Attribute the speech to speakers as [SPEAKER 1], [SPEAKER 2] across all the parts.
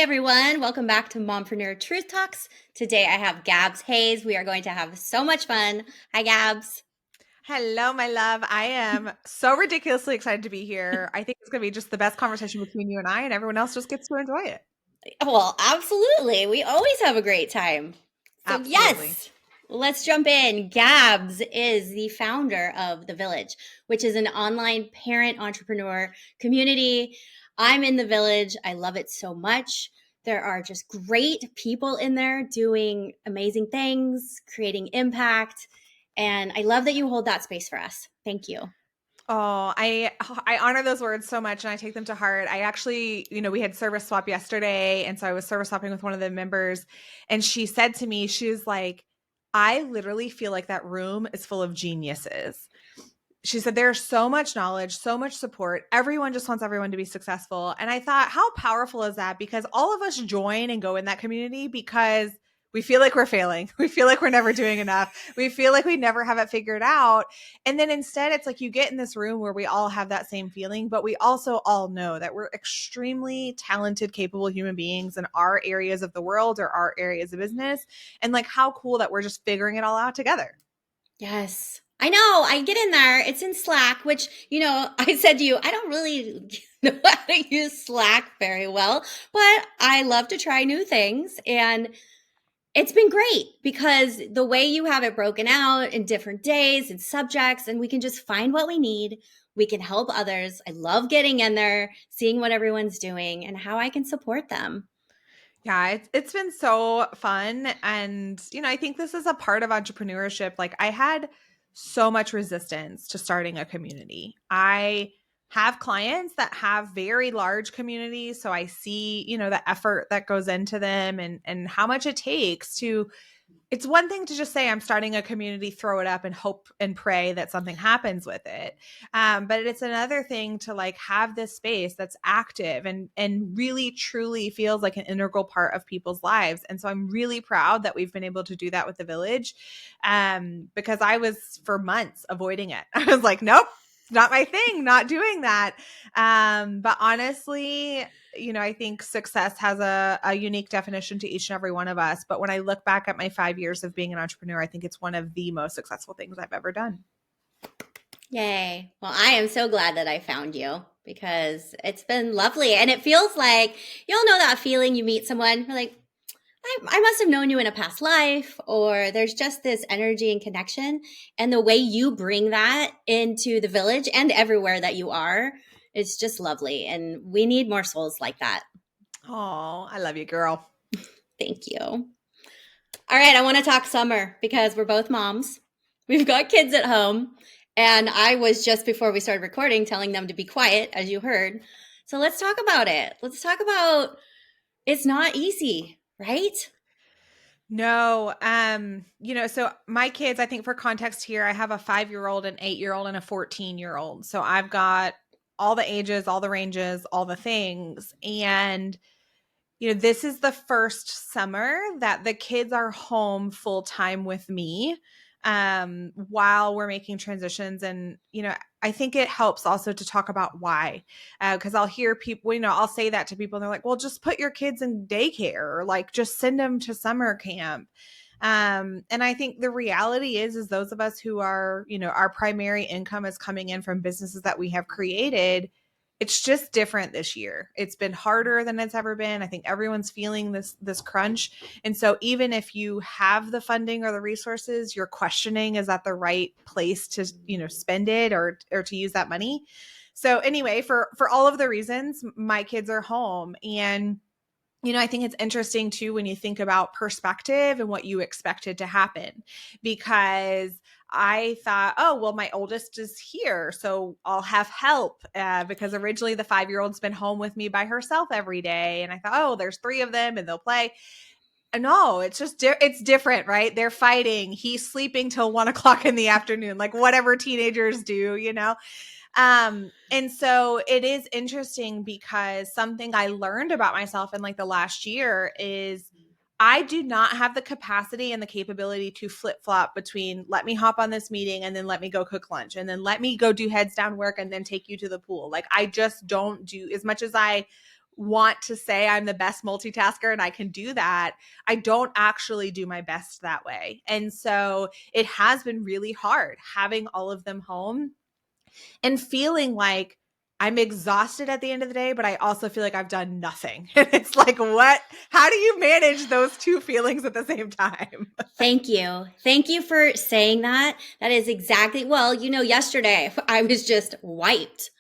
[SPEAKER 1] everyone. Welcome back to Mompreneur Truth Talks. Today I have Gabs Hayes. We are going to have so much fun. Hi, Gabs.
[SPEAKER 2] Hello, my love. I am so ridiculously excited to be here. I think it's going to be just the best conversation between you and I, and everyone else just gets to enjoy it.
[SPEAKER 1] Well, absolutely. We always have a great time. So,
[SPEAKER 2] Absolutely.
[SPEAKER 1] yes, let's jump in. Gabs is the founder of The Village, which is an online parent entrepreneur community. I'm in The Village. I love it so much. There are just great people in there doing amazing things, creating impact. And I love that you hold that space for us. Thank you.
[SPEAKER 2] Oh, I honor those words so much and I take them to heart. I actually, we had service swap yesterday, and so I was service swapping with one of the members, and she said to me, she was like, I literally feel like that room is full of geniuses. She said there's so much knowledge, so much support. Everyone just wants everyone to be successful. And I thought, how powerful is that? Because all of us join and go in that community because we feel like we're failing. We feel like we're never doing enough. We feel like we never have it figured out. And then instead, it's like you get in this room where we all have that same feeling, but we also all know that we're extremely talented, capable human beings in our areas of the world or our areas of business. And like, how cool that we're just figuring it all out together.
[SPEAKER 1] Yes. I know. I get in there. It's in Slack, which, I said to you, I don't really know how to use Slack very well, but I love to try new things. And it's been great because the way you have it broken out in different days and subjects, and we can just find what we need. We can help others. I love getting in there, seeing what everyone's doing and how I can support them.
[SPEAKER 2] Yeah, it's been so fun. And, I think this is a part of entrepreneurship. Like, I had so much resistance to starting a community. I have clients that have very large communities. So I see, the effort that goes into them and how much it takes to it's one thing to just say I'm starting a community, throw it up and hope and pray that something happens with it. But it's another thing to like have this space that's active and really truly feels like an integral part of people's lives. And so I'm really proud that we've been able to do that with the village, because I was for months avoiding it. I was like, nope, not my thing, not doing that. But honestly, I think success has a unique definition to each and every one of us. But when I look back at my 5 years of being an entrepreneur, I think it's one of the most successful things I've ever done.
[SPEAKER 1] Yay. Well, I am so glad that I found you because it's been lovely. And it feels like you'll know that feeling you meet someone, you're like, I must have known you in a past life, or there's just this energy and connection. And the way you bring that into the village and everywhere that you are, it's just lovely. And we need more souls like that.
[SPEAKER 2] Oh, I love you, girl.
[SPEAKER 1] Thank you. All right, I want to talk summer because we're both moms. We've got kids at home. And I was just before we started recording telling them to be quiet, as you heard. So let's talk about it. Let's talk about it's not easy, right?
[SPEAKER 2] No, so my kids, I think for context here, I have a 5-year-old, an 8-year-old, and a 14-year-old. So I've got all the ages, all the ranges, all the things. And this is the first summer that the kids are home full time with me, while we're making transitions. And, I think it helps also to talk about why, because I'll hear people, I'll say that to people and they're like, well, just put your kids in daycare or like just send them to summer camp. And I think the reality is those of us who are, our primary income is coming in from businesses that we have created. It's just different this year. It's been harder than it's ever been. I think everyone's feeling this crunch. And so even if you have the funding or the resources, you're questioning, is that the right place to, spend it or to use that money? So anyway, for all of the reasons, my kids are home. And I think it's interesting too when you think about perspective and what you expected to happen, because I thought, oh, well, my oldest is here, so I'll have help, because originally the 5-year-old's been home with me by herself every day. And I thought, oh, there's 3 of them and they'll play. No, it's just it's different, right? They're fighting. He's sleeping till 1 o'clock in the afternoon, like whatever teenagers do. And so it is interesting because something I learned about myself in like the last year is I do not have the capacity and the capability to flip flop between let me hop on this meeting and then let me go cook lunch and then let me go do heads down work and then take you to the pool. Like I just don't do as much as I want to say I'm the best multitasker and I can do that, I don't actually do my best that way. And so it has been really hard having all of them home and feeling like I'm exhausted at the end of the day, but I also feel like I've done nothing. And it's like, what? How do you manage those two feelings at the same time?
[SPEAKER 1] Thank you. Thank you for saying that. That is exactly, well, yesterday I was just wiped.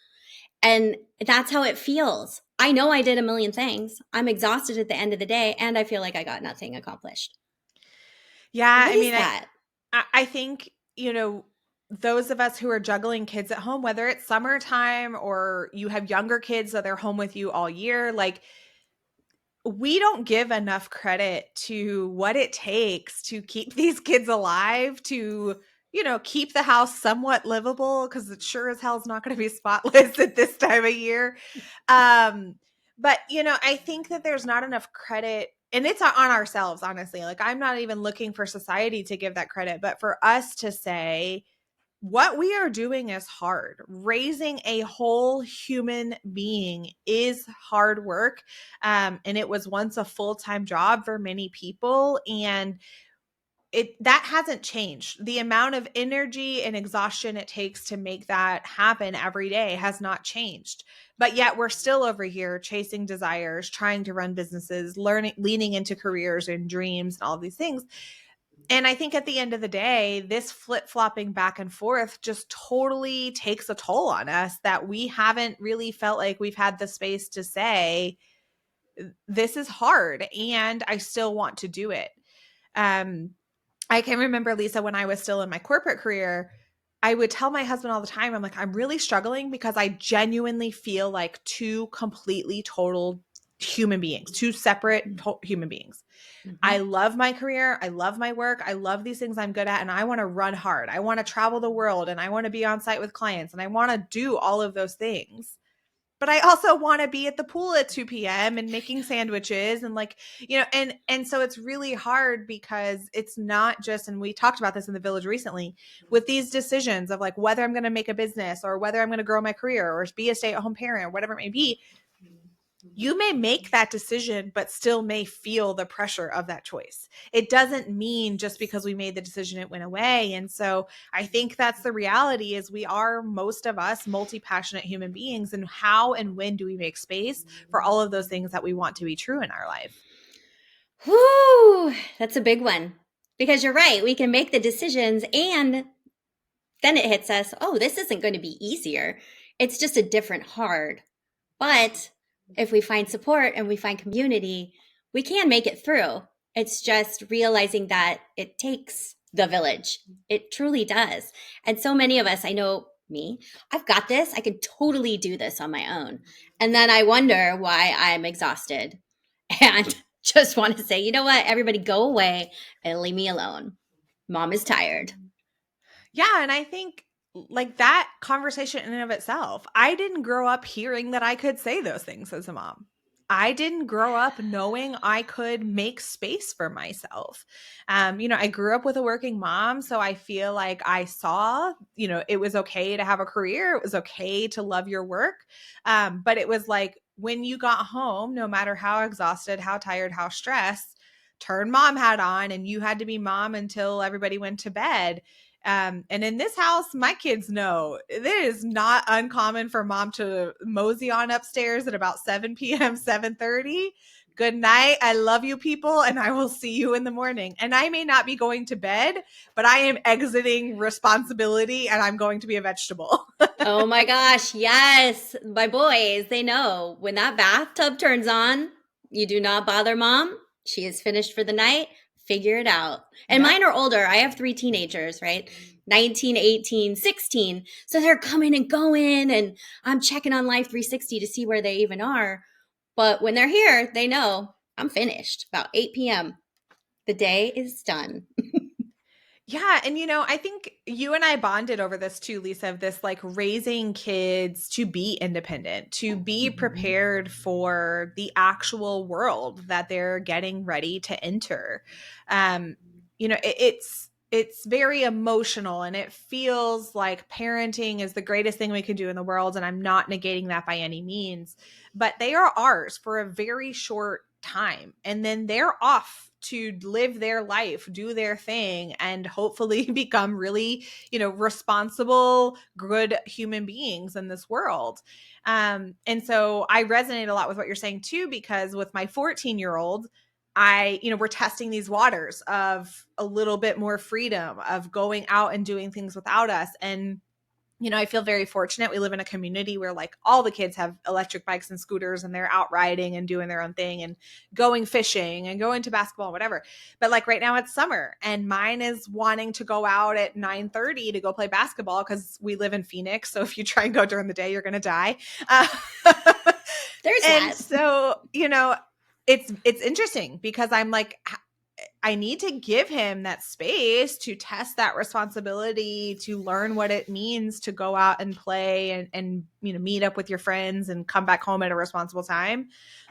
[SPEAKER 1] And that's how it feels. I know I did a million things. I'm exhausted at the end of the day, and I feel like I got nothing accomplished.
[SPEAKER 2] Yeah,
[SPEAKER 1] What
[SPEAKER 2] I
[SPEAKER 1] is
[SPEAKER 2] mean,
[SPEAKER 1] that?
[SPEAKER 2] I think, those of us who are juggling kids at home, whether it's summertime or you have younger kids that they're home with you all year, like we don't give enough credit to what it takes to keep these kids alive, to, keep the house somewhat livable, because it sure as hell is not going to be spotless at this time of year. Um, but, I think that there's not enough credit, and it's on ourselves, honestly. Like, I'm not even looking for society to give that credit, but for us to say, what we are doing is hard. Raising a whole human being is hard work. And it was once a full-time job for many people. And that hasn't changed. The amount of energy and exhaustion it takes to make that happen every day has not changed. But yet we're still over here chasing desires, trying to run businesses, leaning into careers and dreams and all of these things. And I think at the end of the day, this flip-flopping back and forth just totally takes a toll on us, that we haven't really felt like we've had the space to say, this is hard and I still want to do it. Um, I can remember, Lisa, when I was still in my corporate career, I would tell my husband all the time, I'm like, I'm really struggling because I genuinely feel like two completely total human beings, two separate human beings. I
[SPEAKER 1] Mhm.
[SPEAKER 2] love my career. I love my work. I love these things I'm good at. And I want to run hard. I want to travel the world and I want to be on site with clients and I want to do all of those things. But I also want to be at the pool at 2 p.m. and making sandwiches and and so it's really hard because it's not just, and we talked about this in the village recently, with these decisions of like whether I'm going to make a business or whether I'm going to grow my career or be a stay-at-home parent or whatever it may be. You may make that decision, but still may feel the pressure of that choice. It doesn't mean just because we made the decision, it went away. And so I think that's the reality, is we are, most of us, multi-passionate human beings. And how and when do we make space for all of those things that we want to be true in our life?
[SPEAKER 1] Whew, that's a big one. Because you're right, we can make the decisions and then it hits us, oh, this isn't going to be easier. It's just a different hard. But if we find support and we find community, we can make it through. It's just realizing that it takes the village. It truly does. And so many of us, I know me, I've got this. I can totally do this on my own. And then I wonder why I'm exhausted and just want to say, you know what? Everybody go away and leave me alone. Mom is tired.
[SPEAKER 2] Yeah. And I think like that conversation in and of itself, I didn't grow up hearing that I could say those things as a mom. I didn't grow up knowing I could make space for myself. I grew up with a working mom, so I feel like I saw, it was okay to have a career. It was okay to love your work. But it was like when you got home, no matter how exhausted, how tired, how stressed, turn mom hat on and you had to be mom until everybody went to bed. And in this house, my kids know it is not uncommon for mom to mosey on upstairs at about 7 p.m., 7:30. Good night. I love you people, and I will see you in the morning. And I may not be going to bed, but I am exiting responsibility and I'm going to be a vegetable.
[SPEAKER 1] Oh my gosh, yes. My boys, they know when that bathtub turns on, you do not bother mom. She is finished for the night. Figure it out. And
[SPEAKER 2] Yep.
[SPEAKER 1] mine are older. I have three teenagers, right? 19, 18, 16. So they're coming and going, and I'm checking on Life 360 to see where they even are. But when they're here, they know I'm finished about 8 p.m. The day is done.
[SPEAKER 2] Yeah. And, I think you and I bonded over this too, Lisa, of this like raising kids to be independent, to be prepared for the actual world that they're getting ready to enter. Um, it's it's very emotional, and it feels like parenting is the greatest thing we can do in the world. And I'm not negating that by any means, but they are ours for a very short time. And then they're off to live their life, do their thing, and hopefully become really, responsible, good human beings in this world. And so I resonate a lot with what you're saying too, because with my 14-year-old, we're testing these waters of a little bit more freedom, of going out and doing things without us. And, I feel very fortunate. We live in a community where like all the kids have electric bikes and scooters, and they're out riding and doing their own thing and going fishing and going to basketball, whatever. But like right now it's summer, and mine is wanting to go out at 9:30 to go play basketball because we live in Phoenix. So if you try and go during the day, you're going to die. Uh,
[SPEAKER 1] There's
[SPEAKER 2] and
[SPEAKER 1] that.
[SPEAKER 2] so, it's interesting because I'm like, I need to give him that space to test that responsibility, to learn what it means to go out and play and meet up with your friends and come back home at a responsible time.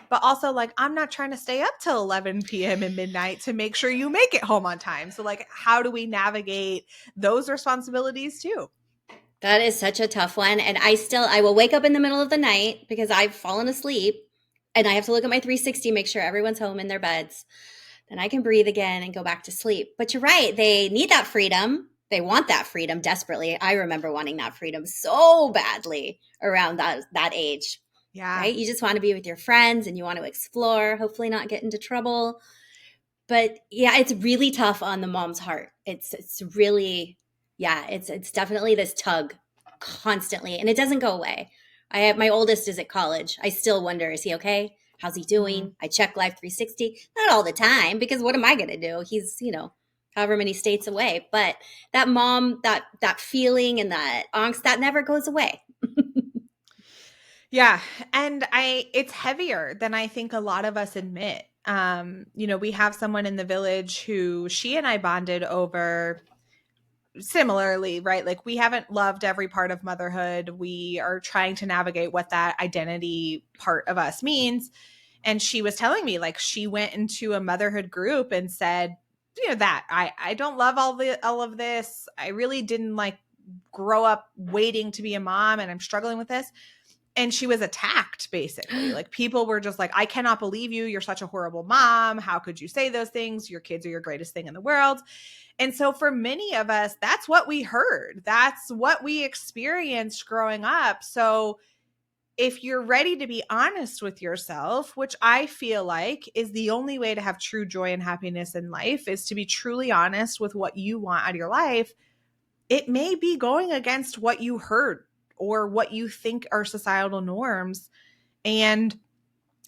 [SPEAKER 2] But also, like, I'm not trying to stay up till 11 p.m. and midnight to make sure you make it home on time. So like, how do we navigate those responsibilities too?
[SPEAKER 1] That is such a tough one. And I will wake up in the middle of the night because I've fallen asleep and I have to look at my 360, make sure everyone's home in their beds. Then I can breathe again and go back to sleep. But you're right. They need that freedom. They want that freedom desperately. I remember wanting that freedom so badly around that age,
[SPEAKER 2] Yeah.
[SPEAKER 1] right? You just want to be with your friends and you want to explore, hopefully not get into trouble. But yeah, it's really tough on the mom's heart. It's really, yeah, it's definitely this tug constantly, and it doesn't go away. I have my oldest is at college. I still wonder, is he okay? How's he
[SPEAKER 2] Mhm.
[SPEAKER 1] doing? I check Life 360, not all the time, because what am I gonna do? He's, however many states away. But that mom, that feeling and that angst, that never goes away.
[SPEAKER 2] Yeah. And it's heavier than I think a lot of us admit. We have someone in the village who she and I bonded over similarly, right? Like, we haven't loved every part of motherhood. We are trying to navigate what that identity part of us means. And she was telling me, like, she went into a motherhood group and said, that I don't love all of this. I really didn't like grow up waiting to be a mom, and I'm struggling with this. And she was attacked, basically. Like, people were just like, I cannot believe you. You're such a horrible mom. How could you say those things? Your kids are your greatest thing in the world. And so for many of us, that's what we heard. That's what we experienced growing up. So if you're ready to be honest with yourself, which I feel like is the only way to have true joy and happiness in life, is to be truly honest with what you want out of your life, it may be going against what you heard or what you think are societal norms. And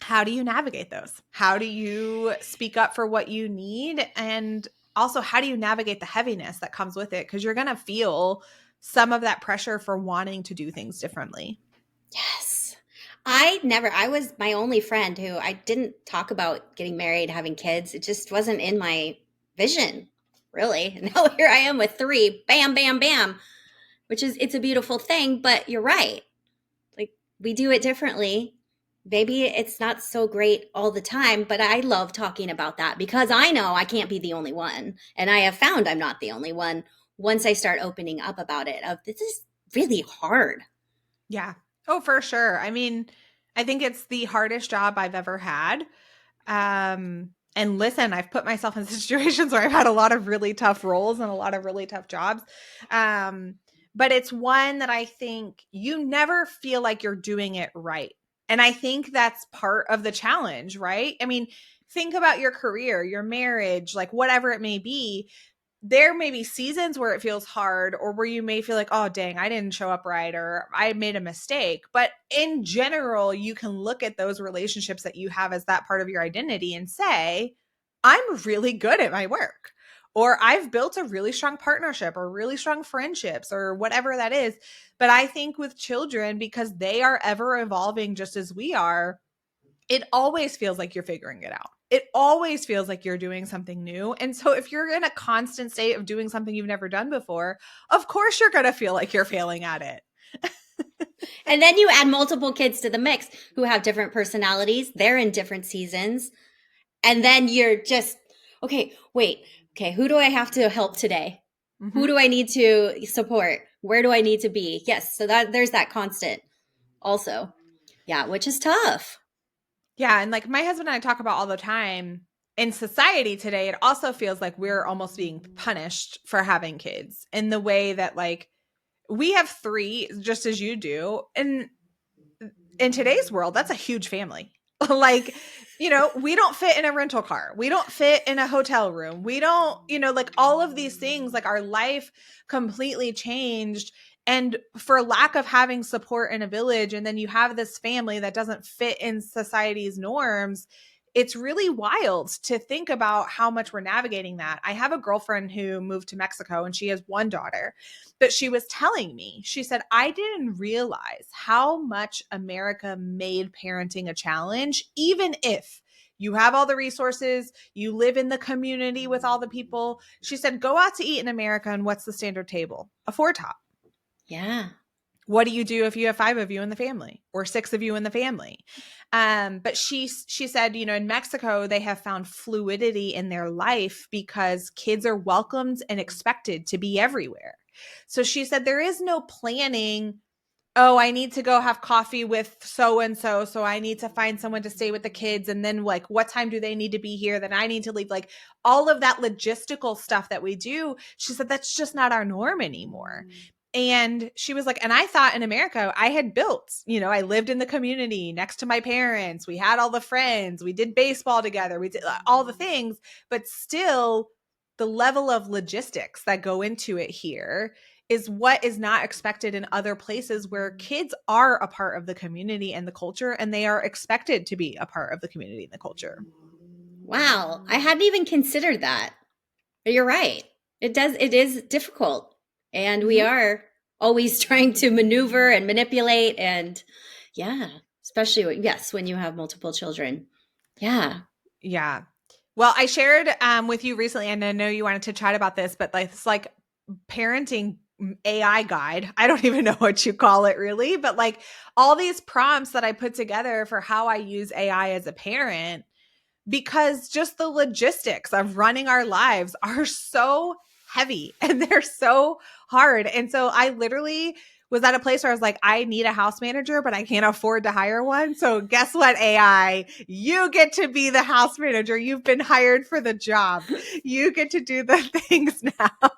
[SPEAKER 2] how do you navigate those? How do you speak up for what you need? And also, how do you navigate the heaviness that comes with it? Because you're going to feel some of that pressure for wanting to do things differently.
[SPEAKER 1] Yes. I was my only friend who I didn't talk about getting married, having kids. It just wasn't in my vision, really. And now here I am with three, bam, bam, bam, it's a beautiful thing, but you're right. Like, we do it differently. Maybe it's not so great all the time, but I love talking about that because I know I can't be the only one. And I have found I'm not the only one once I start opening up about it. Of this is really hard.
[SPEAKER 2] Yeah. Oh, for sure. I mean, I think it's the hardest job I've ever had. And listen, I've put myself in situations where I've had a lot of really tough roles and a lot of really tough jobs. Um, but it's one that I think you never feel like you're doing it right. And I think that's part of the challenge, right? I mean, think about your career, your marriage, like whatever it may be. There may be seasons where it feels hard, or where you may feel like, oh, dang, I didn't show up right, or I made a mistake. But in general, you can look at those relationships that you have as that part of your identity and say, I'm really good at my work, or I've built a really strong partnership or really strong friendships or whatever that is. But I think with children, because they are ever evolving just as we are, it always feels like you're figuring it out. It always feels like you're doing something new. And so if you're in a constant state of doing something you've never done before, of course you're going to feel like you're failing at it.
[SPEAKER 1] And then you add multiple kids to the mix who have different personalities. They're in different seasons. And then you're just, okay, wait, okay, who do I have to help today? Who
[SPEAKER 2] Mm-hmm.
[SPEAKER 1] do I need to support? Where do I need to be? Yes. So that there's that constant also. Yeah, which is tough.
[SPEAKER 2] Yeah. And like my husband and I talk about all the time, in society today, it also feels like we're almost being punished for having kids in the way that, like, we have three, just as you do. And in today's world, that's a huge family. Like, we don't fit in a rental car. We don't fit in a hotel room. We don't, like all of these things, like our life completely changed. And for lack of having support in a village, and then you have this family that doesn't fit in society's norms, it's really wild to think about how much we're navigating that. I have a girlfriend who moved to Mexico and she has one daughter, but she was telling me, she said, I didn't realize how much America made parenting a challenge, even if you have all the resources, you live in the community with all the people. She said, go out to eat in America, and what's the standard table? A four top.
[SPEAKER 1] Yeah.
[SPEAKER 2] What do you do if you have five of you in the family or six of you in the family? But she said, in Mexico, they have found fluidity in their life because kids are welcomed and expected to be everywhere. So she said there is no planning. Oh, I need to go have coffee with so and so. So I need to find someone to stay with the kids. And then, like, what time do they need to be here? Then I need to leave. Like, all of that logistical stuff that we do. She said that's just not our norm anymore. And she was like, and I thought in America, I had built, I lived in the community next to my parents. We had all the friends. We did baseball together. We did all the things, but still the level of logistics that go into it here is what is not expected in other places where kids are a part of the community and the culture, and they are expected to be a part of the community and the culture.
[SPEAKER 1] Wow. I hadn't even considered that. But you're right. It is difficult. And we
[SPEAKER 2] Mm-hmm.
[SPEAKER 1] are always trying to maneuver and manipulate. And yeah, especially, yes, when you have multiple children. Yeah.
[SPEAKER 2] Yeah. Well, I shared with you recently, and I know you wanted to chat about this, but like it's like parenting AI guide. I don't even know what you call it really, but like all these prompts that I put together for how I use AI as a parent, because just the logistics of running our lives are so heavy and they're so hard. And so I literally was at a place where I was like, I need a house manager, but I can't afford to hire one. So guess what, AI? You get to be the house manager. You've been hired for the job. You get to do the things now.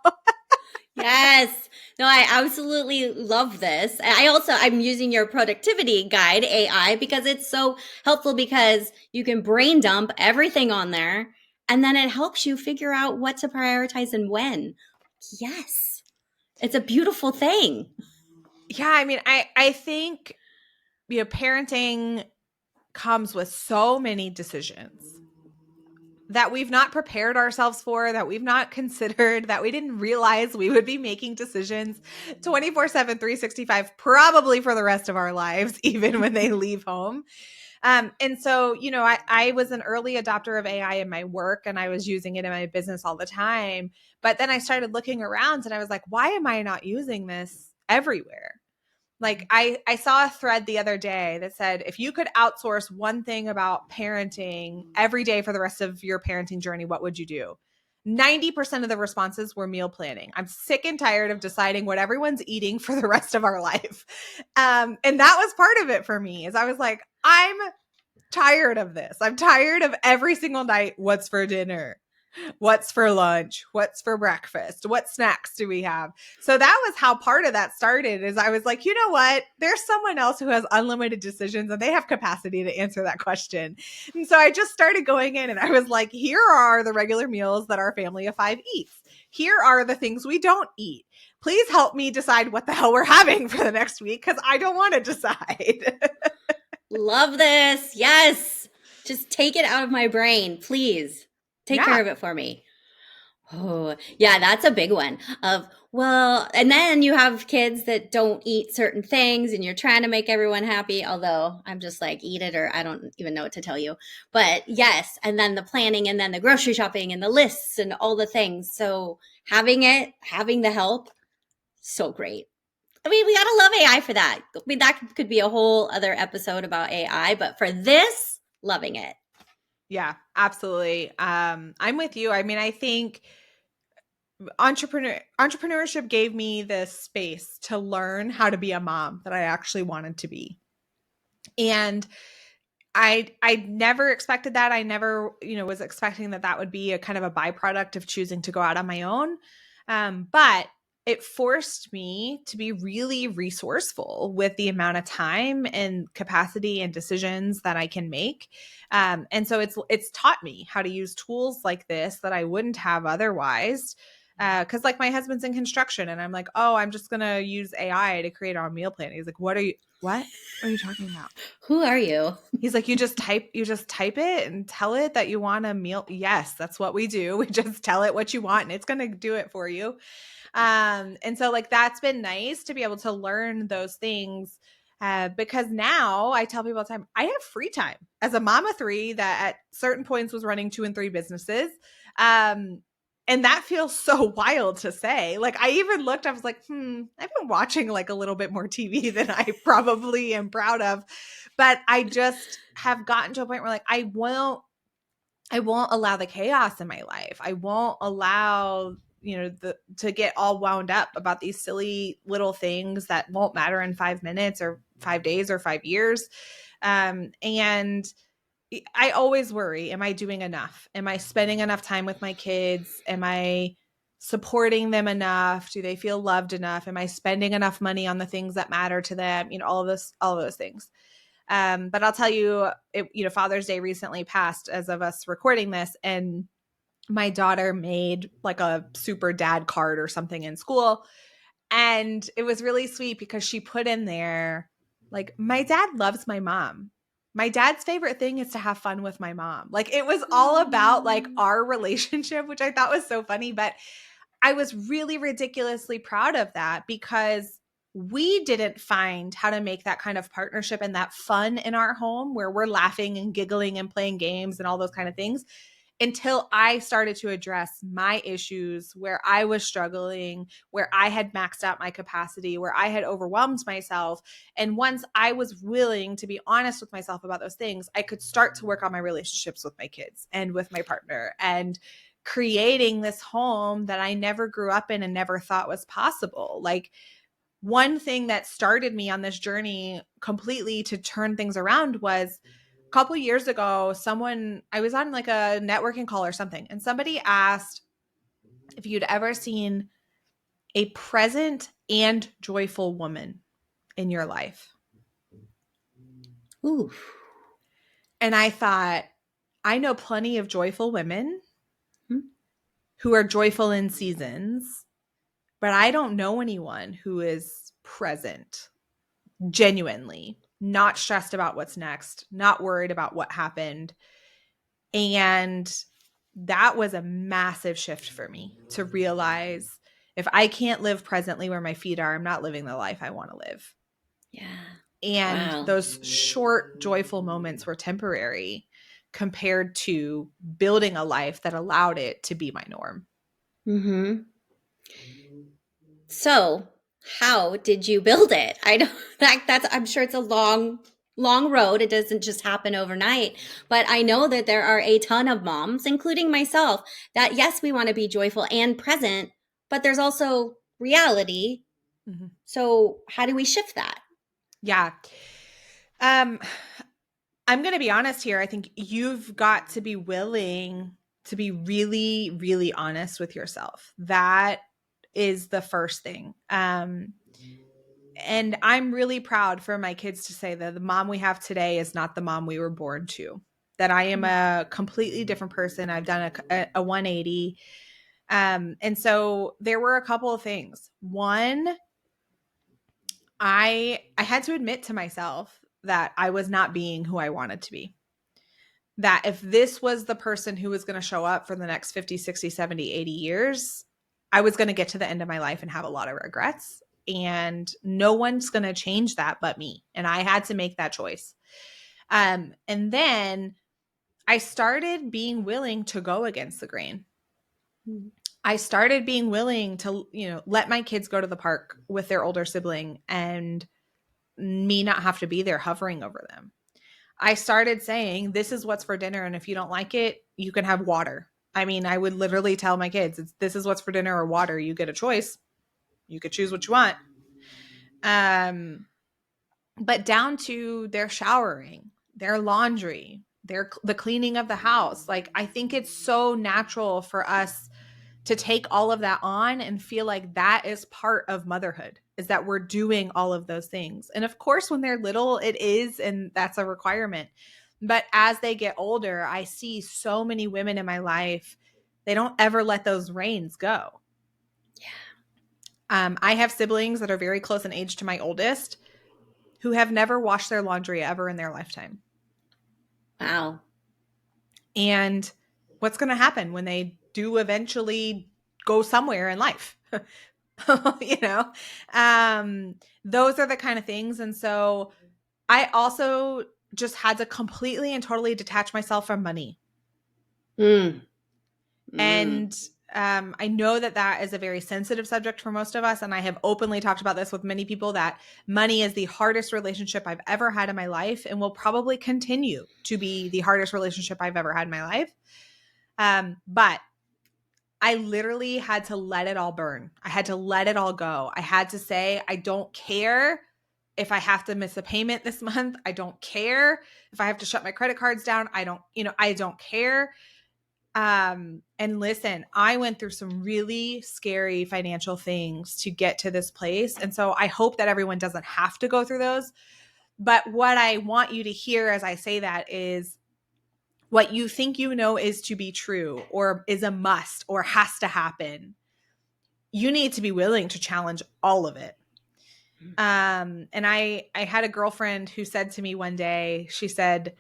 [SPEAKER 1] Yes. No, I absolutely love this. I'm using your productivity guide AI because it's so helpful because you can brain dump everything on there and then it helps you figure out what to prioritize and when. Yes. It's a beautiful thing.
[SPEAKER 2] Yeah, I mean, I think parenting comes with so many decisions that we've not prepared ourselves for, that we've not considered, that we didn't realize we would be making decisions 24/7, 365, probably for the rest of our lives, even when they leave home. And so, I was an early adopter of AI in my work, and I was using it in my business all the time. But then I started looking around and I was like, why am I not using this everywhere? Like I saw a thread the other day that said, if you could outsource one thing about parenting every day for the rest of your parenting journey, what would you do? 90% of the responses were meal planning. I'm sick and tired of deciding what everyone's eating for the rest of our life. And that was part of it for me, is I was like, I'm tired of this. I'm tired of every single night. What's for dinner? What's for lunch? What's for breakfast? What snacks do we have? So that was how part of that started, is I was like, you know what? There's someone else who has unlimited decisions and they have capacity to answer that question. And so I just started going in and I was like, here are the regular meals that our family of five eats. Here are the things we don't eat. Please help me decide what the hell we're having for the next week, because I don't want to decide.
[SPEAKER 1] Love this. Yes. Just take it out of my brain, please. Take care
[SPEAKER 2] Yeah.
[SPEAKER 1] of it for me. Oh, yeah, that's a big one. Well, and then you have kids that don't eat certain things and you're trying to make everyone happy, although I'm just like, eat it or I don't even know what to tell you. But yes, and then the planning and then the grocery shopping and the lists and all the things. So having the help, so great. I mean, we gotta love AI for that. I mean, that could be a whole other episode about AI, but for this, loving it.
[SPEAKER 2] Yeah, absolutely. I'm with you. I mean, I think entrepreneurship gave me this space to learn how to be a mom that I actually wanted to be. And I never expected that. I never, was expecting that that would be a kind of a byproduct of choosing to go out on my own. But it forced me to be really resourceful with the amount of time and capacity and decisions that I can make. And so it's taught me how to use tools like this that I wouldn't have otherwise. Because like my husband's in construction, and I'm like, oh, I'm just gonna use AI to create our meal plan. He's like, what are you talking about?
[SPEAKER 1] Who are you?
[SPEAKER 2] He's like, you just type it and tell it that you want a meal. Yes, that's what we do. We just tell it what you want and it's going to do it for you. And so like, that's been nice to be able to learn those things. Because now I tell people all the time, I have free time as a mom of three that at certain points was running 2 and 3 businesses. And that feels so wild to say. Like I even looked, I was like, I've been watching like a little bit more TV than I probably am proud of. But I just have gotten to a point where like I won't allow the chaos in my life. I won't allow, to get all wound up about these silly little things that won't matter in 5 minutes or 5 days or 5 years. And I always worry, am I doing enough? Am I spending enough time with my kids? Am I supporting them enough? Do they feel loved enough? Am I spending enough money on the things that matter to them? All of those things. But I'll tell you, Father's Day recently passed as of us recording this, and my daughter made like a super dad card or something in school. And it was really sweet because she put in there, like, my dad loves my mom. My dad's favorite thing is to have fun with my mom. Like, it was all about like our relationship, which I thought was so funny. But I was really ridiculously proud of that because we didn't find how to make that kind of partnership and that fun in our home where we're laughing and giggling and playing games and all those kind of things until I started to address my issues where I was struggling, where I had maxed out my capacity, where I had overwhelmed myself. And once I was willing to be honest with myself about those things, I could start to work on my relationships with my kids and with my partner and creating this home that I never grew up in and never thought was possible. Like, one thing that started me on this journey completely to turn things around was a couple years ago, I was on like a networking call or something, and somebody asked if you'd ever seen a present and joyful woman in your life.
[SPEAKER 1] Ooh.
[SPEAKER 2] And I thought, I know plenty of joyful women who are joyful in seasons, but I don't know anyone who is present genuinely, not stressed about what's next, not worried about what happened. And that was a massive shift for me to realize if I can't live presently where my feet are, I'm not living the life I want to live.
[SPEAKER 1] Yeah.
[SPEAKER 2] And
[SPEAKER 1] Wow.
[SPEAKER 2] those short, joyful moments were temporary compared to building a life that allowed it to be my norm.
[SPEAKER 1] Mm-hmm. So, how did you build it? I don't like that's I'm sure it's a long road. It doesn't just happen overnight. But I know that there are a ton of moms, including myself, that yes, we want to be joyful and present, but there's also reality.
[SPEAKER 2] Mm-hmm.
[SPEAKER 1] So, how do we shift that?
[SPEAKER 2] Yeah. I'm going to be honest here. I think you've got to be willing to be really, really honest with yourself. That is the first thing. And I'm really proud for my kids to say that the mom we have today is not the mom we were born to, that I am a completely different person. I've done a 180. And so there were a couple of things. One, I had to admit to myself that I was not being who I wanted to be. That if this was the person who was going to show up for the next 50, 60, 70, 80 years, I was going to get to the end of my life and have a lot of regrets. And no one's going to change that but me. And I had to make that choice. And then I started being willing to go against the grain. I started being willing to, let my kids go to the park with their older sibling and me not have to be there hovering over them. I started saying, this is what's for dinner. And if you don't like it, you can have water. I mean, I would literally tell my kids, this is what's for dinner or water. You get a choice. You could choose what you want. But down to their showering, their laundry, the cleaning of the house. Like, I think it's so natural for us to take all of that on and feel like that is part of motherhood, is that we're doing all of those things. And of course, when they're little, it is, and that's a requirement. But as they get older, I see so many women in my life, they don't ever let those reins go. I have siblings that are very close in age to my oldest who have never washed their laundry ever in their lifetime.
[SPEAKER 1] Wow.
[SPEAKER 2] And what's going to happen when they do eventually go somewhere in life? you know, those are the kind of things. And so I also just had to completely and totally detach myself from money.
[SPEAKER 1] Mm. Mm.
[SPEAKER 2] And I know that that is a very sensitive subject for most of us. And I have openly talked about this with many people, that money is the hardest relationship I've ever had in my life and will probably continue to be the hardest relationship I've ever had in my life. But I literally had to let it all burn. I had to let it all go. I had to say, I don't care if I have to miss a payment this month. I don't care if I have to shut my credit cards down. I don't care. And listen, I went through some really scary financial things to get to this place. And so I hope that everyone doesn't have to go through those. But what I want you to hear as I say that is, what you think you know is to be true or is a must or has to happen, you need to be willing to challenge all of it. And I had a girlfriend who said to me one day, she said,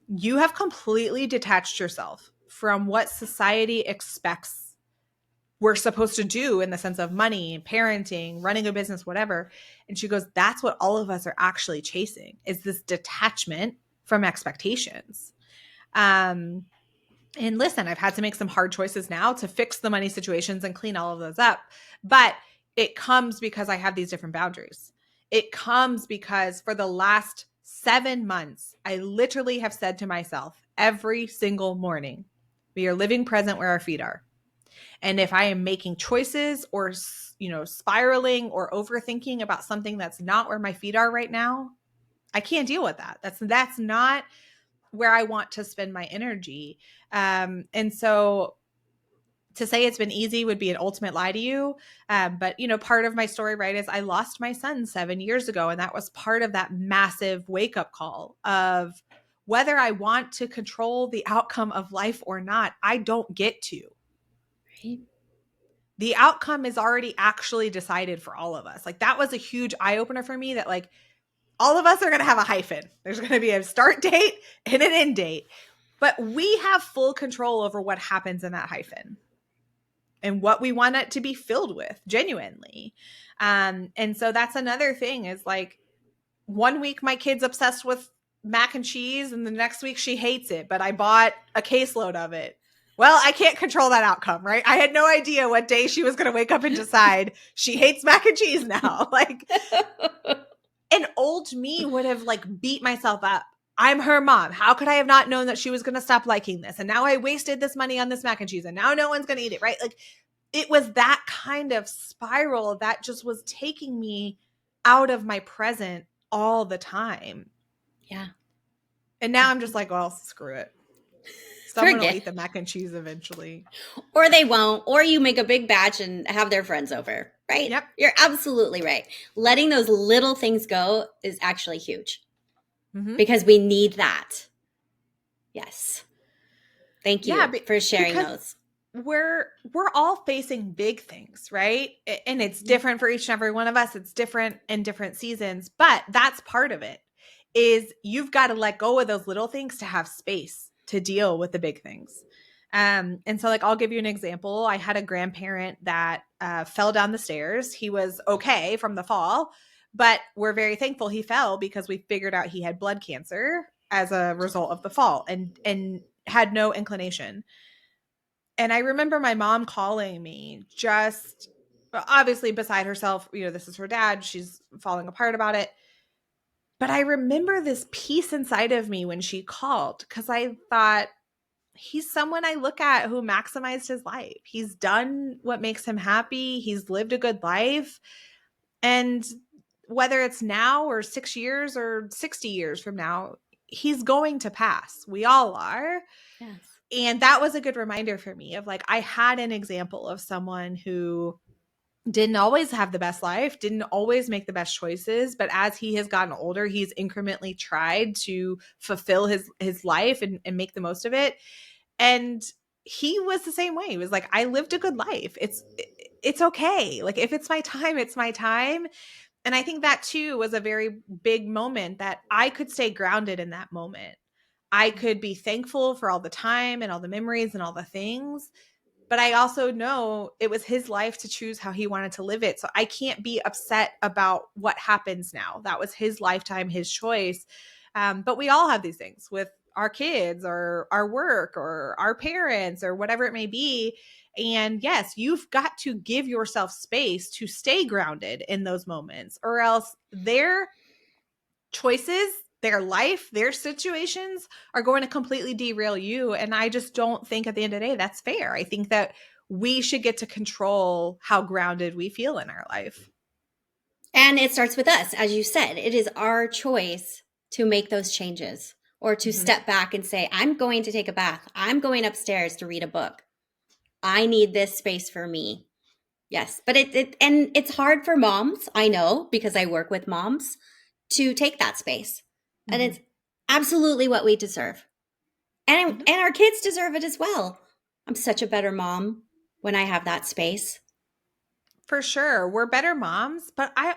[SPEAKER 2] you have completely detached yourself from what society expects we're supposed to do in the sense of money, parenting, running a business, whatever. And she goes, that's what all of us are actually chasing, is this detachment from expectations. And listen, I've had to make some hard choices now to fix the money situations and clean all of those up. But it comes because I have these different boundaries. It comes because for the last 7 months, I literally have said to myself every single morning, we are living present where our feet are. And if I am making choices or, spiraling or overthinking about something that's not where my feet are right now, I can't deal with that. That's not where I want to spend my energy. And so to say it's been easy would be an ultimate lie to you. But, part of my story, right, is I lost my son 7 years ago. And that was part of that massive wake up call of whether I want to control the outcome of life or not, I don't get to.
[SPEAKER 1] Right.
[SPEAKER 2] The outcome is already actually decided for all of us. Like, that was a huge eye opener for me, that like, all of us are going to have a hyphen. There's going to be a start date and an end date, but we have full control over what happens in that hyphen and what we want it to be filled with genuinely. And so that's another thing, is like, 1 week my kid's obsessed with mac and cheese and the next week she hates it, but I bought a caseload of it. Well, I can't control that outcome, right? I had no idea what day she was going to wake up and decide she hates mac and cheese now. Like, an old me would have like beat myself up. I'm her mom. How could I have not known that she was going to stop liking this? And now I wasted this money on this mac and cheese and now no one's going to eat it, right? Like, it was that kind of spiral that just was taking me out of my present all the time.
[SPEAKER 1] Yeah.
[SPEAKER 2] And now I'm just like, well, screw it. Someone will
[SPEAKER 1] Forget.
[SPEAKER 2] eat the mac and cheese eventually.
[SPEAKER 1] Or they won't, or you make a big batch and have their friends over, right?
[SPEAKER 2] Yep.
[SPEAKER 1] You're absolutely right. Letting those little things go is actually huge because we need that. Yes. Thank you for sharing those.
[SPEAKER 2] We're all facing big things, right? And it's different for each and every one of us. It's different in different seasons, but that's part of it, is you've got to let go of those little things to have space to deal with the big things. And so, like, I'll give you an example. I had a grandparent that fell down the stairs. He was okay from the fall, but we're very thankful he fell because we figured out he had blood cancer as a result of the fall and had no inclination. And I remember my mom calling me, just obviously beside herself. This is her dad. She's falling apart about it. But I remember this piece inside of me when she called, because I thought, he's someone I look at who maximized his life. He's done what makes him happy. He's lived a good life. And whether it's now or 6 years or 60 years from now, he's going to pass. We all are.
[SPEAKER 1] Yes.
[SPEAKER 2] And that was a good reminder for me of like, I had an example of someone who didn't always have the best life, didn't always make the best choices, but as he has gotten older, he's incrementally tried to fulfill his life and make the most of it. And he was the same way. He was like, I lived a good life. It's okay. Like if it's my time, it's my time. And I think that too was a very big moment that I could stay grounded in that moment. I could be thankful for all the time and all the memories and all the things, but I also know it was his life to choose how he wanted to live it. So I can't be upset about what happens now. That was his lifetime, his choice. But we all have these things with our kids or our work or our parents or whatever it may be. And yes, you've got to give yourself space to stay grounded in those moments, or else their choices, their life, their situations are going to completely derail you. And I just don't think at the end of the day that's fair. I think that we should get to control how grounded we feel in our life.
[SPEAKER 1] And it starts with us. As you said, it is our choice to make those changes or to step back and say, I'm going to take a bath. I'm going upstairs to read a book. I need this space for me. Yes. But and it's hard for moms, I know, because I work with moms, to take that space. And it's absolutely what we deserve. And our kids deserve it as well. I'm such a better mom when I have that space.
[SPEAKER 2] For sure. We're better moms, but I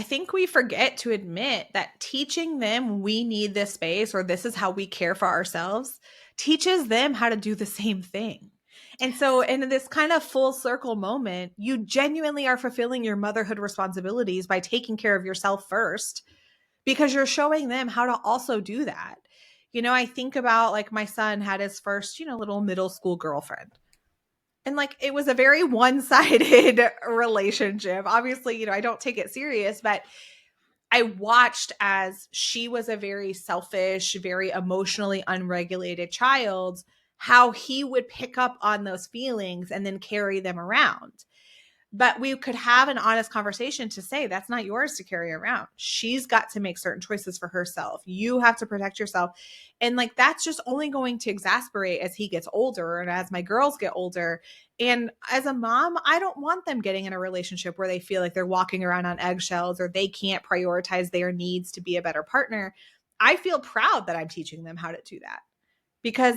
[SPEAKER 2] think we forget to admit that teaching them we need this space or this is how we care for ourselves teaches them how to do the same thing. And so in this kind of full circle moment, you genuinely are fulfilling your motherhood responsibilities by taking care of yourself first because you're showing them how to also do that. You know, I think about like my son had his first, little middle school girlfriend. And like it was a very one-sided relationship. Obviously, I don't take it serious, but I watched as she was a very selfish, very emotionally unregulated child, how he would pick up on those feelings and then carry them around. But we could have an honest conversation to say that's not yours to carry around. She's got to make certain choices for herself. You have to protect yourself. And like that's just only going to exasperate as he gets older and as my girls get older. And as a mom, I don't want them getting in a relationship where they feel like they're walking around on eggshells or they can't prioritize their needs to be a better partner. I feel proud that I'm teaching them how to do that because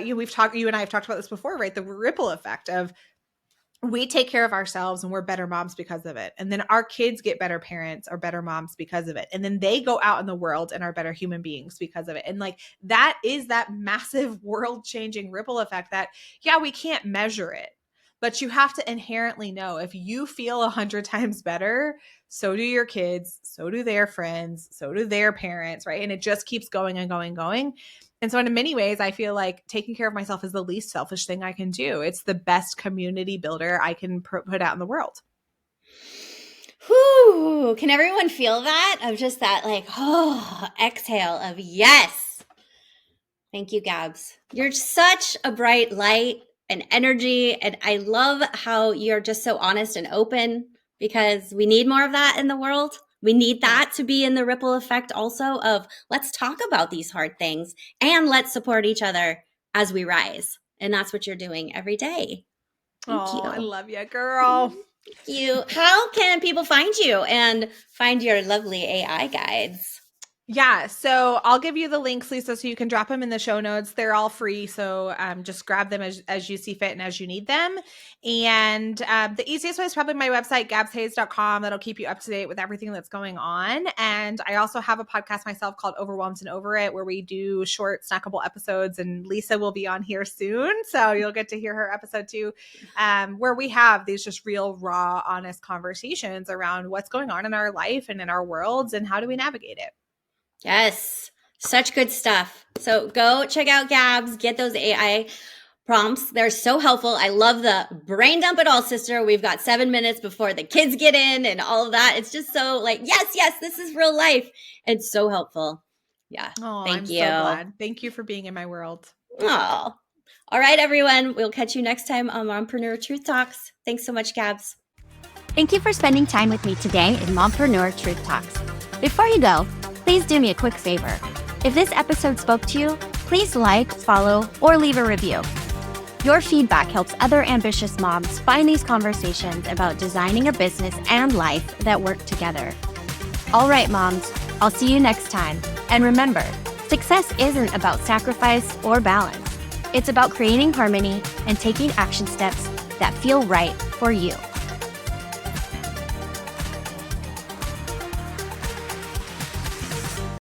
[SPEAKER 2] you and I have talked about this before, right? The ripple effect of we take care of ourselves and we're better moms because of it. And then our kids get better parents or better moms because of it. And then they go out in the world and are better human beings because of it. And like that is that massive world changing ripple effect that, yeah, we can't measure it, but you have to inherently know if you feel 100 times better, so do your kids, so do their friends, so do their parents, right? And it just keeps going and going and going. And so in many ways, I feel like taking care of myself is the least selfish thing I can do. It's the best community builder I can put out in the world.
[SPEAKER 1] Whew. Can everyone feel that? Of just that like, exhale of yes. Thank you, Gabs. You're such a bright light and energy. And I love how you're just so honest and open because we need more of that in the world. We need that to be in the ripple effect also of let's talk about these hard things and let's support each other as we rise. And that's what you're doing every day. Thank you.
[SPEAKER 2] I love you, girl.
[SPEAKER 1] Thank you. How can people find you and find your lovely AI guides?
[SPEAKER 2] Yeah, so I'll give you the links, Lisa, so you can drop them in the show notes. They're all free, so just grab them as you see fit and as you need them. And the easiest way is probably my website, gabshayes.com. That'll keep you up to date with everything that's going on. And I also have a podcast myself called Overwhelmed and Over It, where we do short, snackable episodes. And Lisa will be on here soon, so you'll get to hear her episode too, where we have these just real, raw, honest conversations around what's going on in our life and in our worlds and how do we navigate it.
[SPEAKER 1] Yes, such good stuff. So go check out Gabs, get those AI prompts. They're so helpful. I love the brain dump it all, sister. We've got 7 minutes before the kids get in and all of that. It's just so like, yes, this is real life. It's so helpful. Yeah.
[SPEAKER 2] Oh, I'm
[SPEAKER 1] Thank you.
[SPEAKER 2] so glad. Thank you for being in my world.
[SPEAKER 1] Oh. All right, everyone. We'll catch you next time on Mompreneur Truth Talks. Thanks so much, Gabs.
[SPEAKER 3] Thank you for spending time with me today in Mompreneur Truth Talks. Before you go, please do me a quick favor. If this episode spoke to you, please like, follow, or leave a review. Your feedback helps other ambitious moms find these conversations about designing a business and life that work together. All right, moms, I'll see you next time. And remember, success isn't about sacrifice or balance. It's about creating harmony and taking action steps that feel right for you.